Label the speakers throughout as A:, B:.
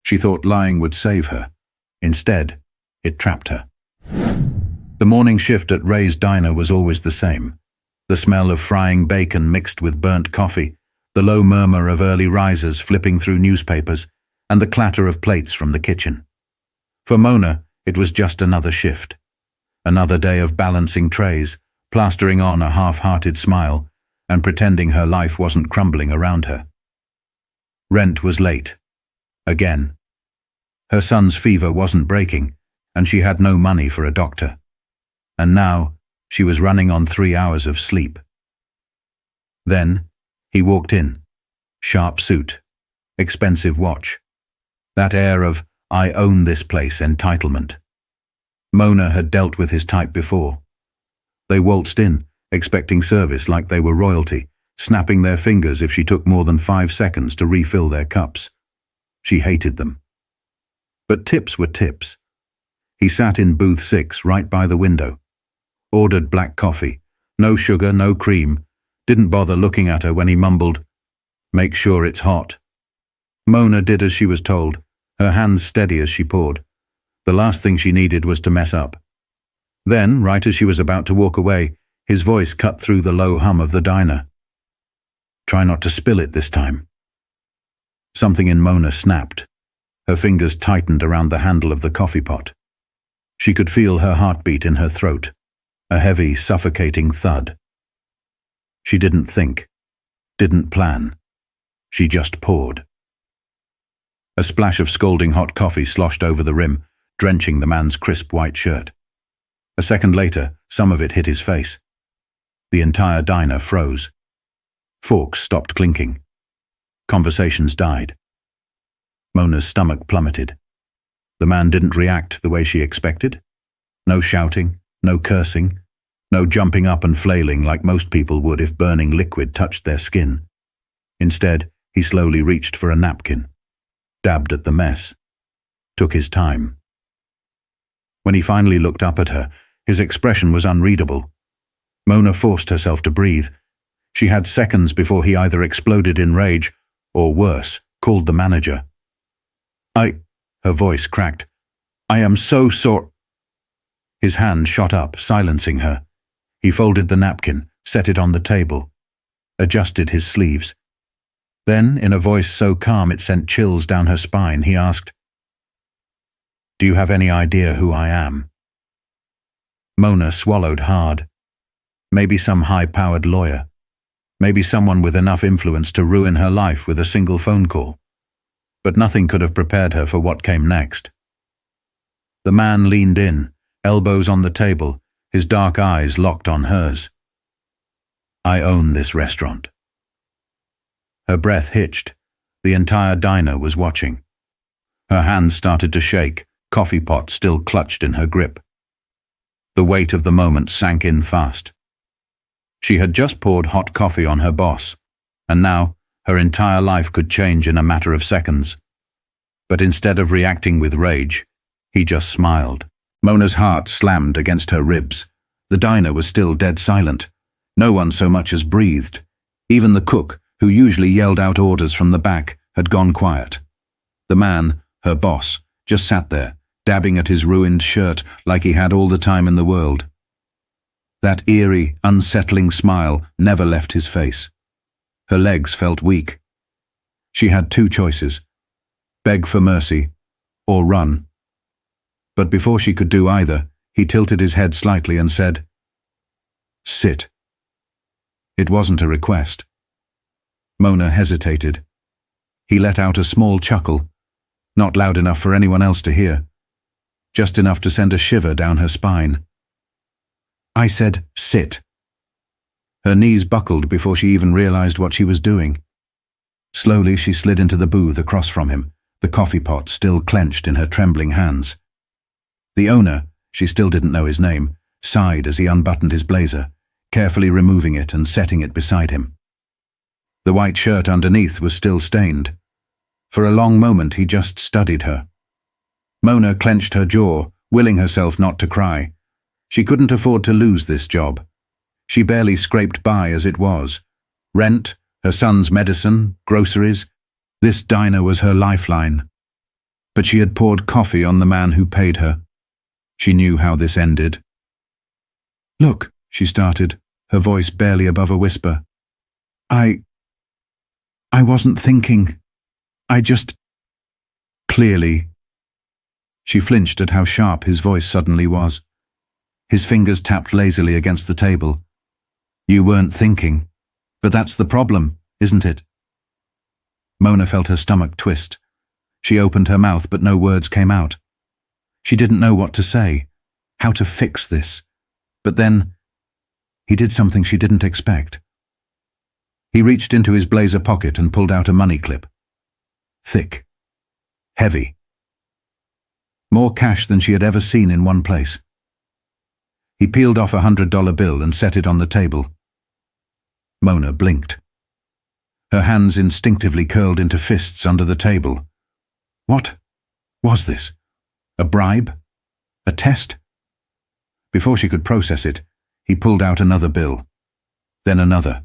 A: She thought lying would save her. Instead, it trapped her. The morning shift at Ray's diner was always the same. The smell of frying bacon mixed with burnt coffee, the low murmur of early risers flipping through newspapers, and the clatter of plates from the kitchen. For Mona, it was just another shift. Another day of balancing trays, plastering on a half-hearted smile, and pretending her life wasn't crumbling around her. Rent was late. Again. Her son's fever wasn't breaking, and she had no money for a doctor. And now, she was running on 3 hours of sleep. Then, he walked in. Sharp suit. Expensive watch. That air of, I own this place entitlement. Mona had dealt with his type before. They waltzed in, expecting service like they were royalty, snapping their fingers if she took more than 5 seconds to refill their cups. She hated them. But tips were tips. He sat in booth 6 right by the window. Ordered black coffee. No sugar, no cream. Didn't bother looking at her when he mumbled, "Make sure it's hot." Mona did as she was told, her hands steady as she poured. The last thing she needed was to mess up. Then, right as she was about to walk away, his voice cut through the low hum of the diner. "Try not to spill it this time." Something in Mona snapped. Her fingers tightened around the handle of the coffee pot. She could feel her heartbeat in her throat, a heavy, suffocating thud. She didn't think, didn't plan. She just poured. A splash of scalding hot coffee sloshed over the rim, drenching the man's crisp white shirt. A second later, some of it hit his face. The entire diner froze. Forks stopped clinking. Conversations died. Mona's stomach plummeted. The man didn't react the way she expected. No shouting, no cursing, no jumping up and flailing like most people would if burning liquid touched their skin. Instead, he slowly reached for a napkin, dabbed at the mess, took his time. When he finally looked up at her, his expression was unreadable. Mona forced herself to breathe. She had seconds before he either exploded in rage, or worse, called the manager. Her voice cracked. "I am so sore." His hand shot up, silencing her. He folded the napkin, set it on the table, adjusted his sleeves. Then, in a voice so calm it sent chills down her spine, he asked, "Do you have any idea who I am?" Mona swallowed hard. Maybe some high-powered lawyer. Maybe someone with enough influence to ruin her life with a single phone call. But nothing could have prepared her for what came next. The man leaned in, elbows on the table, his dark eyes locked on hers. "I own this restaurant." Her breath hitched. The entire diner was watching. Her hands started to shake, coffee pot still clutched in her grip. The weight of the moment sank in fast. She had just poured hot coffee on her boss, and now her entire life could change in a matter of seconds. But instead of reacting with rage, he just smiled. Mona's heart slammed against her ribs. The diner was still dead silent. No one so much as breathed. Even the cook, who usually yelled out orders from the back, had gone quiet. The man, her boss, just sat there, dabbing at his ruined shirt like he had all the time in the world. That eerie, unsettling smile never left his face. Her legs felt weak. She had 2 choices: beg for mercy or run. But before she could do either, he tilted his head slightly and said, "Sit." It wasn't a request. Mona hesitated. He let out a small chuckle, not loud enough for anyone else to hear, just enough to send a shiver down her spine. "I said, sit." Her knees buckled before she even realized what she was doing. Slowly she slid into the booth across from him, the coffee pot still clenched in her trembling hands. The owner, she still didn't know his name, sighed as he unbuttoned his blazer, carefully removing it and setting it beside him. The white shirt underneath was still stained. For a long moment he just studied her. Mona clenched her jaw, willing herself not to cry. She couldn't afford to lose this job. She barely scraped by as it was. Rent, her son's medicine, groceries. This diner was her lifeline. but she had poured coffee on the man who paid her. She knew how this ended. "Look," she started, her voice barely above a whisper. I wasn't thinking. I just—" "Clearly." She flinched at how sharp his voice suddenly was. His fingers tapped lazily against the table. "You weren't thinking. But that's the problem, isn't it?" Mona felt her stomach twist. She opened her mouth, but no words came out. She didn't know what to say, how to fix this. But then, he did something she didn't expect. He reached into his blazer pocket and pulled out a money clip. Thick. Heavy. More cash than she had ever seen in one place. He peeled off a $100 bill and set it on the table. Mona blinked. Her hands instinctively curled into fists under the table. What was this? A bribe? A test? Before she could process it, he pulled out another bill. Then another,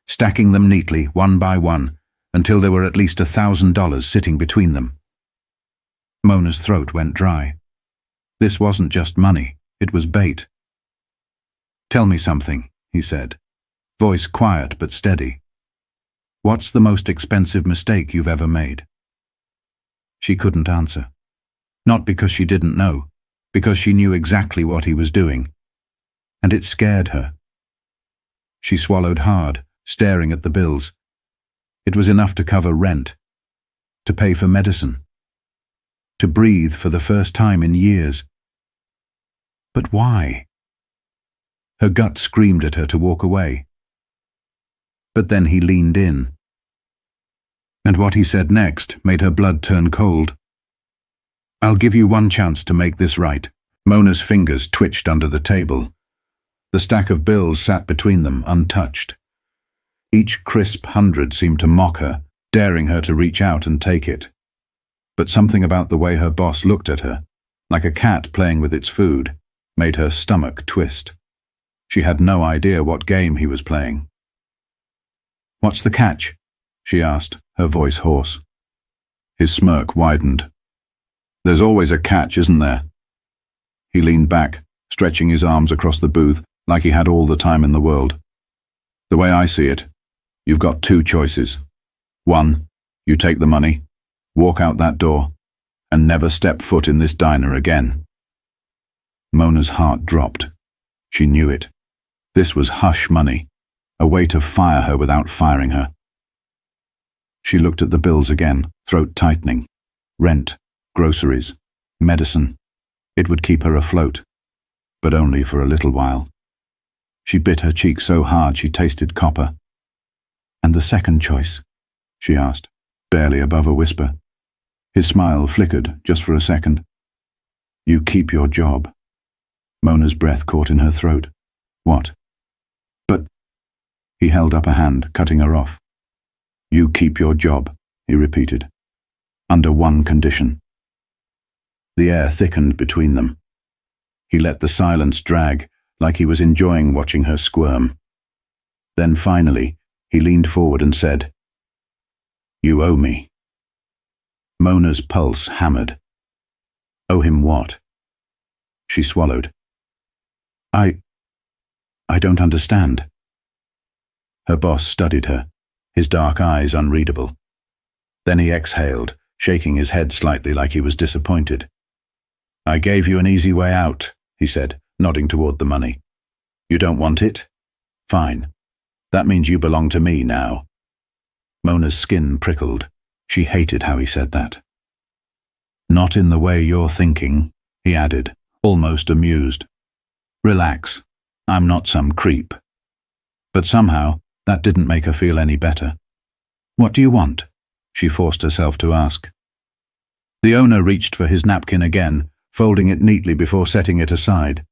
A: stacking them neatly, one by one, until there were at least $1,000 sitting between them. Mona's throat went dry. This wasn't just money, it was bait. "Tell me something," he said, voice quiet but steady. "What's the most expensive mistake you've ever made?" She couldn't answer. Not because she didn't know, because she knew exactly what he was doing. And it scared her. She swallowed hard, staring at the bills. It was enough to cover rent, to pay for medicine, to breathe for the first time in years. But why? Her gut screamed at her to walk away. But then he leaned in. And what he said next made her blood turn cold. "I'll give you one chance to make this right." Mona's fingers twitched under the table. The stack of bills sat between them, untouched. Each crisp $100 seemed to mock her, daring her to reach out and take it. But something about the way her boss looked at her, like a cat playing with its food, made her stomach twist. She had no idea what game he was playing. "What's the catch?" she asked, her voice hoarse. His smirk widened. "There's always a catch, isn't there?" He leaned back, stretching his arms across the booth like he had all the time in the world. "The way I see it, you've got two choices. One, you take the money, walk out that door, and never step foot in this diner again." Mona's heart dropped. She knew it. This was hush money, a way to fire her without firing her. She looked at the bills again, throat tightening. Rent, groceries, medicine. It would keep her afloat, but only for a little while. She bit her cheek so hard she tasted copper. "And the second choice?" she asked, barely above a whisper. His smile flickered just for a second. "You keep your job." Mona's breath caught in her throat. "What?" "But—" He held up a hand, cutting her off. "You keep your job," he repeated. "Under one condition." The air thickened between them. He let the silence drag, like he was enjoying watching her squirm. Then finally, he leaned forward and said, "You owe me." Mona's pulse hammered. "Owe him what?" She swallowed. I don't understand." Her boss studied her, his dark eyes unreadable. Then he exhaled, shaking his head slightly like he was disappointed. "I gave you an easy way out," he said, nodding toward the money. "You don't want it? Fine. That means you belong to me now." Mona's skin prickled. She hated how he said that. "Not in the way you're thinking," he added, almost amused. "Relax. I'm not some creep." But somehow, that didn't make her feel any better. "What do you want?" she forced herself to ask. The owner reached for his napkin again, folding it neatly before setting it aside.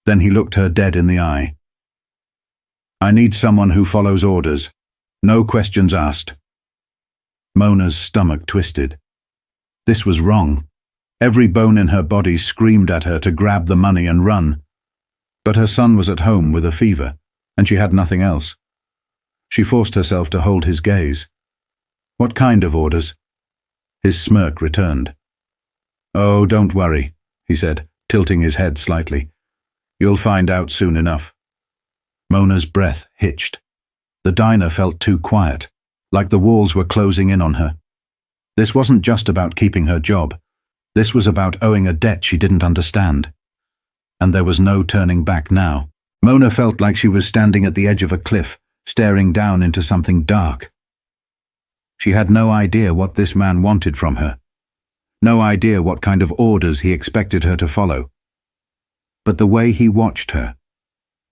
A: Then he looked her dead in the eye. "I need someone who follows orders. No questions asked." Mona's stomach twisted. This was wrong. Every bone in her body screamed at her to grab the money and run. But her son was at home with a fever, and she had nothing else. She forced herself to hold his gaze. "What kind of orders?" His smirk returned, "Oh, don't worry," he said, tilting his head slightly. "You'll find out soon enough." Mona's breath hitched. The diner felt too quiet, like the walls were closing in on her. This wasn't just about keeping her job. This was about owing a debt she didn't understand. And there was no turning back now. Mona felt like she was standing at the edge of a cliff, staring down into something dark. She had no idea what this man wanted from her. No idea what kind of orders he expected her to follow. But the way he watched her,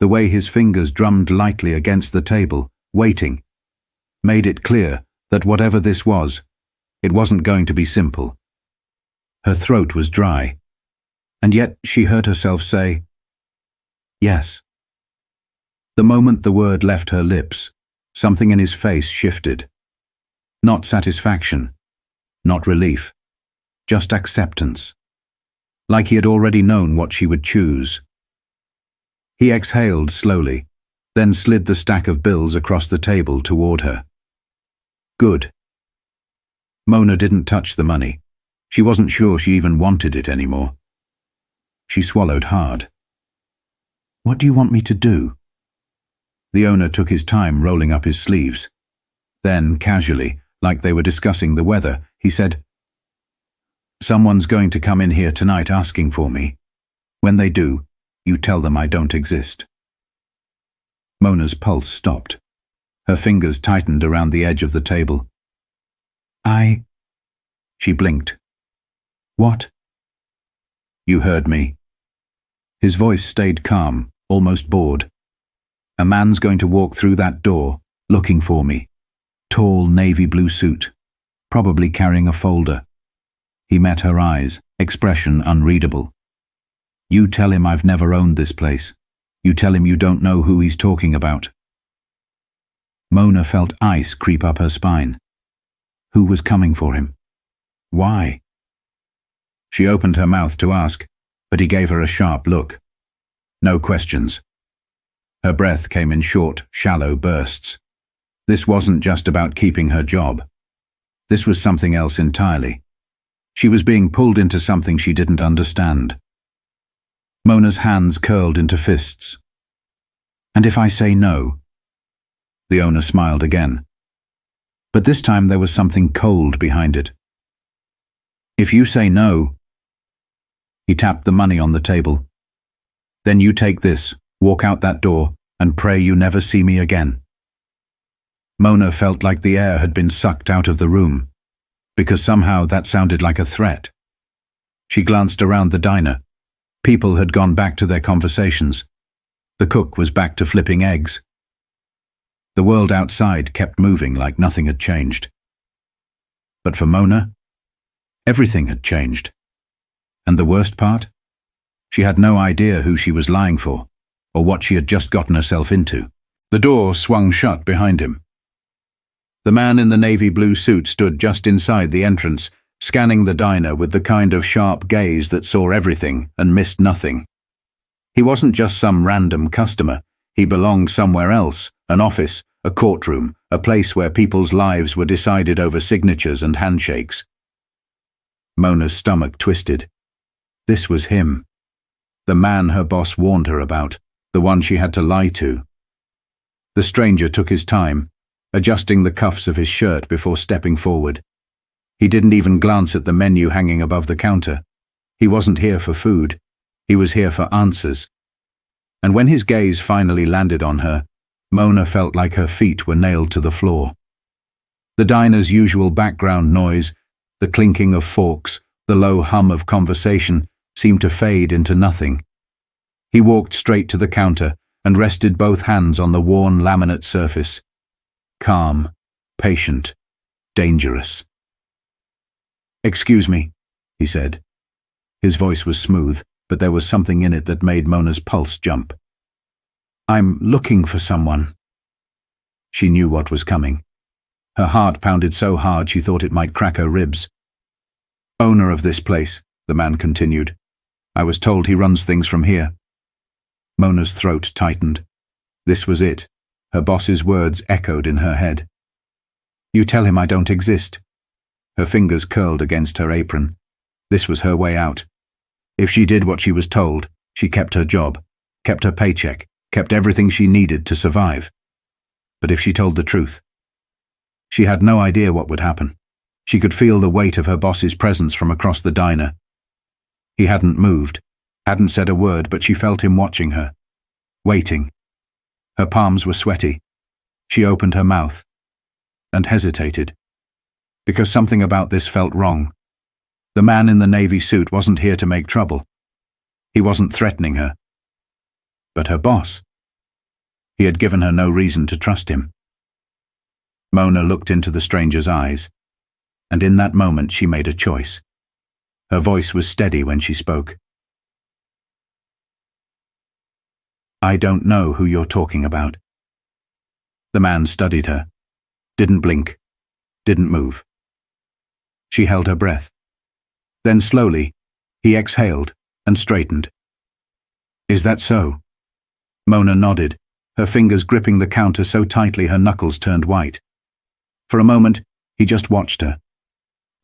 A: the way his fingers drummed lightly against the table, waiting, made it clear that whatever this was, it wasn't going to be simple. Her throat was dry, and yet she heard herself say, "Yes." The moment the word left her lips, something in his face shifted. Not satisfaction, not relief, just acceptance. Like he had already known what she would choose. He exhaled slowly, then slid the stack of bills across the table toward her. Good. Mona didn't touch the money. She wasn't sure she even wanted it anymore. She swallowed hard. "What do you want me to do?" The owner took his time rolling up his sleeves. Then, casually, like they were discussing the weather, he said, "Someone's going to come in here tonight asking for me. When they do, you tell them I don't exist." Mona's pulse stopped. Her fingers tightened around the edge of the table. She blinked. "What?" "You heard me." His voice stayed calm, almost bored. "A man's going to walk through that door, looking for me. Tall navy blue suit, probably carrying a folder." He met her eyes, expression unreadable. "You tell him I've never owned this place. You tell him you don't know who he's talking about." Mona felt ice creep up her spine. Who was coming for him? Why? She opened her mouth to ask, but he gave her a sharp look. No questions. Her breath came in short, shallow bursts. This wasn't just about keeping her job. This was something else entirely. She was being pulled into something she didn't understand. Mona's hands curled into fists. "And if I say no?" The owner smiled again. But this time there was something cold behind it. "If you say no..." He tapped the money on the table. "Then you take this, walk out that door, and pray you never see me again." Mona felt like the air had been sucked out of the room, because somehow that sounded like a threat. She glanced around the diner. People had gone back to their conversations. The cook was back to flipping eggs. The world outside kept moving like nothing had changed. But for Mona, everything had changed. And the worst part? She had no idea who she was lying for, or what she had just gotten herself into. The door swung shut behind him. The man in the navy blue suit stood just inside the entrance, scanning the diner with the kind of sharp gaze that saw everything and missed nothing. He wasn't just some random customer. He belonged somewhere else, an office, a courtroom, a place where people's lives were decided over signatures and handshakes. Mona's stomach twisted. This was him. The man her boss warned her about, the one she had to lie to. The stranger took his time, adjusting the cuffs of his shirt before stepping forward. He didn't even glance at the menu hanging above the counter. He wasn't here for food. He was here for answers. And when his gaze finally landed on her, Mona felt like her feet were nailed to the floor. The diner's usual background noise, the clinking of forks, the low hum of conversation, seemed to fade into nothing. He walked straight to the counter and rested both hands on the worn laminate surface. Calm, patient, dangerous. "Excuse me," he said. His voice was smooth, but there was something in it that made Mona's pulse jump. "I'm looking for someone." She knew what was coming. Her heart pounded so hard she thought it might crack her ribs. "Owner of this place," the man continued. "I was told he runs things from here." Mona's throat tightened. This was it. Her boss's words echoed in her head. "You tell him I don't exist." Her fingers curled against her apron. This was her way out. If she did what she was told, she kept her job, kept her paycheck, kept everything she needed to survive. But if she told the truth, she had no idea what would happen. She could feel the weight of her boss's presence from across the diner. He hadn't moved, hadn't said a word, but she felt him watching her, waiting. Her palms were sweaty. She opened her mouth and hesitated, because something about this felt wrong. The man in the navy suit wasn't here to make trouble. He wasn't threatening her. But her boss. He had given her no reason to trust him. Mona looked into the stranger's eyes, and in that moment she made a choice. Her voice was steady when she spoke. "I don't know who you're talking about." The man studied her, didn't blink, didn't move. She held her breath. Then slowly, he exhaled and straightened. "Is that so?" Mona nodded, her fingers gripping the counter so tightly her knuckles turned white. For a moment, he just watched her.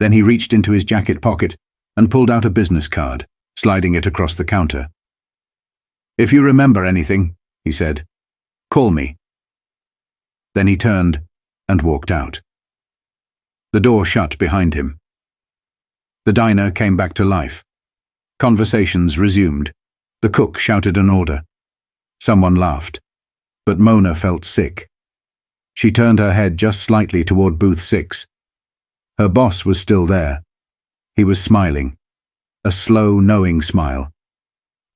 A: Then he reached into his jacket pocket and pulled out a business card, sliding it across the counter. "If you remember anything," he said, "call me." Then he turned and walked out. The door shut behind him. The diner came back to life. Conversations resumed. The cook shouted an order. Someone laughed. But Mona felt sick. She turned her head just slightly toward booth 6. Her boss was still there. He was smiling, a slow, knowing smile.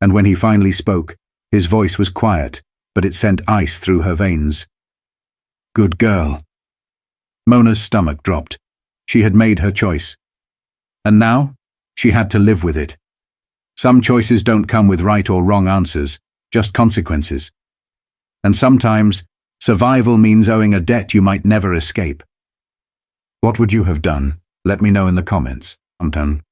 A: And when he finally spoke, his voice was quiet, but it sent ice through her veins. "Good girl." Mona's stomach dropped. She had made her choice. And now, she had to live with it. Some choices don't come with right or wrong answers, just consequences. And sometimes, survival means owing a debt you might never escape. What would you have done? Let me know in the comments. I'm done.